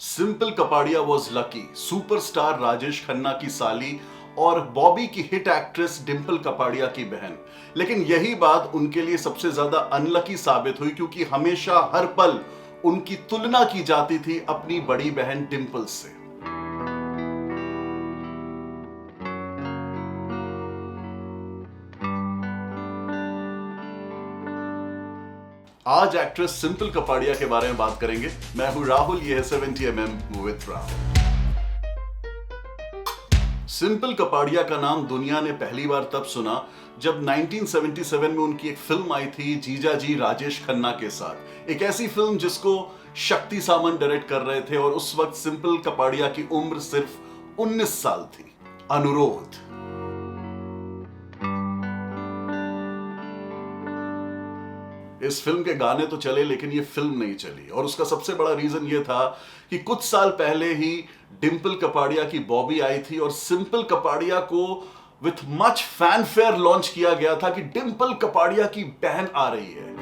Simple Kapadia was lucky superstar Rajesh Khanna की साली और बॉबी की हिट एक्ट्रेस डिंपल कपाड़िया की बहन। लेकिन यही बात उनके लिए सबसे ज्यादा अनलकी साबित हुई क्योंकि हमेशा हर पल उनकी तुलना की जाती थी अपनी बड़ी बहन डिंपल से। आज एक्ट्रेस सिंपल कपाड़िया के बारे में बात करेंगे। मैं हूं राहुल, यह है 70mm with Rahul. Simple Kapadia का नाम दुनिया ने पहली बार तब सुना जब 1977 में उनकी एक फिल्म आई थी जीजाजी राजेश खन्ना के साथ। एक ऐसी फिल्म जिसको शक्ति सामंत डायरेक्ट कर रहे थे और उस वक्त सिंपल कपाड़िया की उम्र सिर्फ 19 साल थी। अनुरोध। इस फिल्म के गाने तो चले लेकिन ये फिल्म नहीं चली और उसका सबसे बड़ा रीजन ये था कि कुछ साल पहले ही डिंपल कपाड़िया की बॉबी आई थी और सिंपल कपाड़िया को विथ मच फैनफेयर लॉन्च किया गया था कि डिंपल कपाड़िया की बहन आ रही है।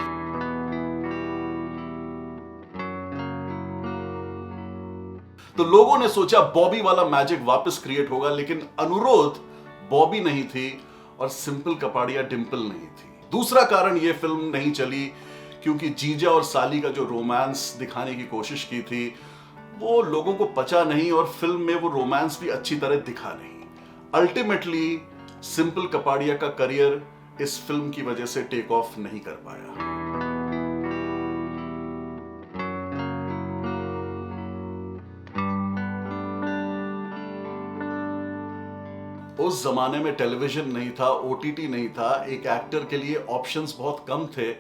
तो लोगों ने सोचा बॉबी वाला मैजिक वापस क्रिएट होगा, लेकिन अनुरोध बॉबी नहीं थी और सिंपल कपाड़िया डिंपल नहीं थी। दूसरा कारण यह फिल्म नहीं चली क्योंकि जीजा और साली का जो रोमांस दिखाने की कोशिश की थी वो लोगों को पचा नहीं और फिल्म में वो रोमांस भी अच्छी तरह दिखा नहीं। अल्टीमेटली सिंपल कपाड़िया का करियर इस फिल्म की वजह से टेक ऑफ नहीं कर पाया। उस जमाने में टेलीविजन नहीं था, ओटीटी नहीं था, एक एक्टर के लिए ऑप्शंस बहुत कम थे।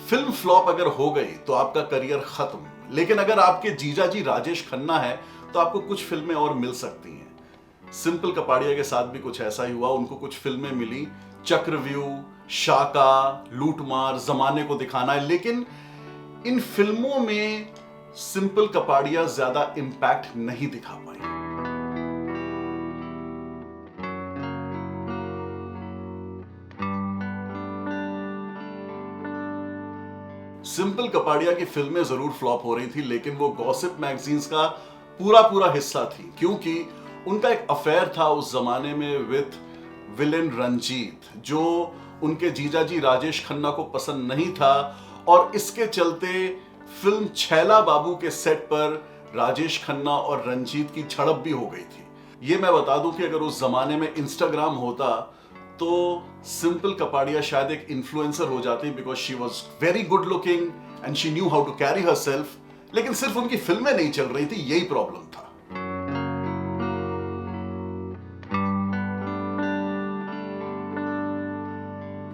फिल्म फ्लॉप अगर हो गई तो आपका करियर खत्म, लेकिन अगर आपके जीजाजी राजेश खन्ना है तो आपको कुछ फिल्में और मिल सकती हैं। सिंपल कपाड़िया के साथ भी कुछ ऐसा ही हुआ। उनको कुछ फिल्में मिली, चक्रव्यूह, शाका, लूटमार, जमाने को दिखाना है, लेकिन इन फिल्मों में सिंपल कपाड़िया ज्यादा इंपैक्ट नहीं दिखा पाई। सिंपल कपाड़िया की फिल्में जरूर फ्लॉप हो रही थी लेकिन वो गॉसिप मैगजीन्स का पूरा हिस्सा थी क्योंकि उनका एक अफेयर था उस जमाने में विद विलेन रंजीत, जो उनके जीजाजी राजेश खन्ना को पसंद नहीं था और इसके चलते फिल्म छैला बाबू के सेट पर राजेश खन्ना और रंजीत की झड़प भी हो गई थी। ये मैं बता दूं कि अगर उस जमाने में इंस्टाग्राम होता तो सिंपल कपाड़िया शायद एक इन्फ्लुएंसर हो जाती because she was very good looking and she knew how to carry herself, लेकिन सिर्फ उनकी फिल्में नहीं चल रही थी, यही प्रॉब्लम था।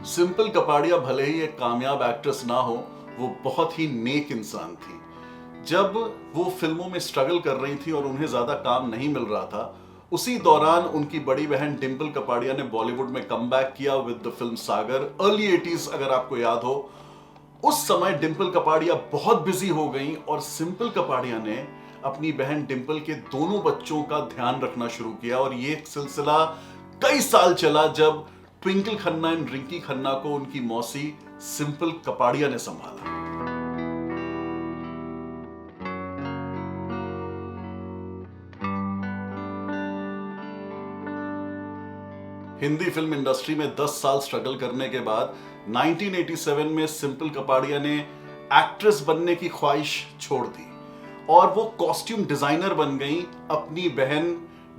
सिंपल कपाड़िया भले ही एक कामयाब एक्ट्रेस ना हो, वो बहुत ही नेक इंसान थी। जब वो फिल्मों में स्ट्रगल कर रही थी और उन्हें ज्यादा काम नहीं मिल रहा था, उसी दौरान उनकी बड़ी बहन डिंपल कपाड़िया ने बॉलीवुड में कमबैक किया with the film Sagar. Early 80s अगर आपको याद हो, उस समय डिंपल कपाड़िया बहुत बिजी हो गई और सिंपल कपाड़िया ने अपनी बहन डिंपल के दोनों बच्चों का ध्यान रखना शुरू किया और ये सिलसिला कई साल चला जब ट्विंकल खन्ना एंड रिंकी खन्ना को उनकी मौसी सिंपल कपाड़िया ने संभाला। हिंदी फिल्म इंडस्ट्री में 10 साल स्ट्रगल करने के बाद 1987 में सिंपल कपाड़िया ने एक्ट्रेस बनने की ख्वाहिश छोड़ दी और वो कॉस्ट्यूम डिजाइनर बन गई अपनी बहन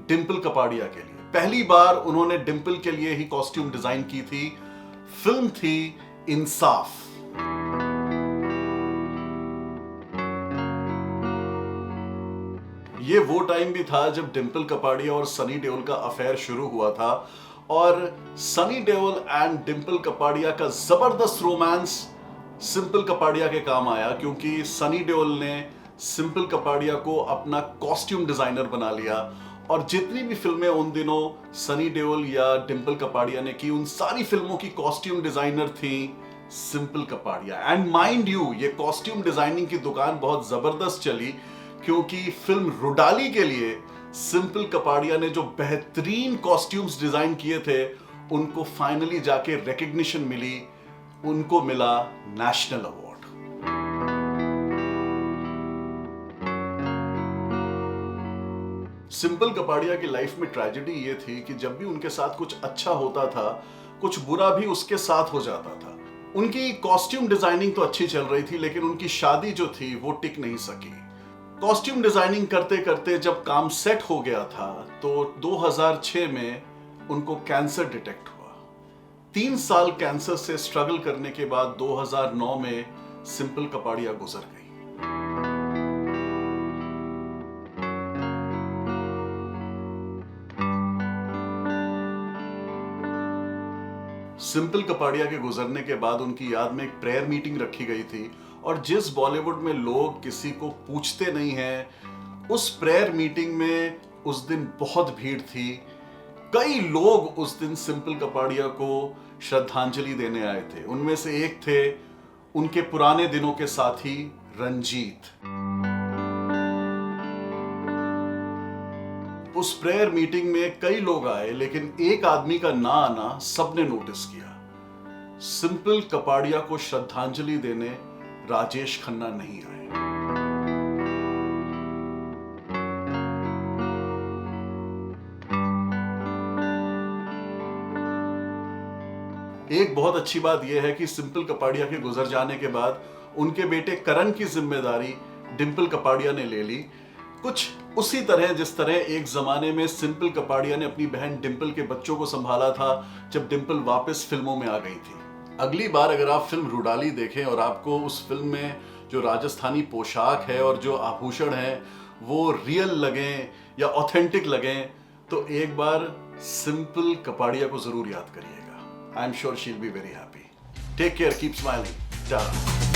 डिंपल कपाड़िया के लिए। पहली बार उन्होंने डिंपल के लिए ही कॉस्ट्यूम डिजाइन की थी। फिल्म थी इंसाफ। ये वो टाइम भी था जब डिंपल कपाड़िया और सनी देओल का अफेयर शुरू हुआ था और सनी देओल एंड डिंपल कपाड़िया का जबरदस्त रोमांस सिंपल कपाड़िया के काम आया क्योंकि सनी देओल ने सिंपल कपाड़िया को अपना कॉस्ट्यूम डिजाइनर बना लिया और जितनी भी फिल्में उन दिनों सनी देओल या डिंपल कपाड़िया ने की, उन सारी फिल्मों की कॉस्ट्यूम डिजाइनर थी simple Kapadia. And mind you, ये कॉस्ट्यूम डिजाइनिंग की दुकान बहुत जबरदस्त चली क्योंकि फिल्म रुडाली के लिए सिंपल कपाड़िया ने जो बेहतरीन कॉस्ट्यूम्स डिजाइन किए थे उनको फाइनली जाके रिकग्निशन मिली, उनको मिला नेशनल अवार्ड। सिंपल कपाड़िया की लाइफ में ट्रेजेडी ये थी कि जब भी उनके साथ कुछ अच्छा होता था, कुछ बुरा भी उसके साथ हो जाता था। उनकी कॉस्ट्यूम डिजाइनिंग तो अच्छी चल रही थी, लेकिन उनकी शादी जो थी वो टिक नहीं सकी। कॉस्ट्यूम डिजाइनिंग करते करते जब काम सेट हो गया था तो 2006 में उनको कैंसर डिटेक्ट हुआ। 3 साल कैंसर से स्ट्रगल करने के बाद 2009 में सिंपल कपाड़िया गुजर गई। सिंपल कपाड़िया के गुजरने के बाद उनकी याद में एक प्रेयर मीटिंग रखी गई थी, और जिस बॉलीवुड में लोग किसी को पूछते नहीं हैं, उस प्रेयर मीटिंग में उस दिन बहुत भीड़ थी। कई लोग उस दिन सिंपल कपाड़िया को श्रद्धांजलि देने आए थे। उनमें से एक थे उनके पुराने दिनों के साथी रंजीत। उस प्रेयर मीटिंग में कई लोग आए, लेकिन एक आदमी का ना आना सबने नोटिस किया। सिंपल कपाड़िया को श्रद्धांजलि देने राजेश खन्ना नहीं आए। एक बहुत अच्छी बात यह है कि सिंपल कपाड़िया के गुजर जाने के बाद उनके बेटे करण की जिम्मेदारी डिंपल कपाड़िया ने ले ली। कुछ उसी तरह जिस तरह एक जमाने में सिंपल कपाड़िया ने अपनी बहन डिंपल के बच्चों को संभाला था जब डिंपल वापस फिल्मों में आ गई थी। अगली बार अगर आप फिल्म रुडाली देखें और आपको उस फिल्म में जो राजस्थानी पोशाक है और जो आभूषण है वो रियल लगें या ऑथेंटिक लगें, तो एक बार सिंपल कपाड़िया को जरूर याद करिएगा। I am sure she will be very happy. Take care, keep smiling.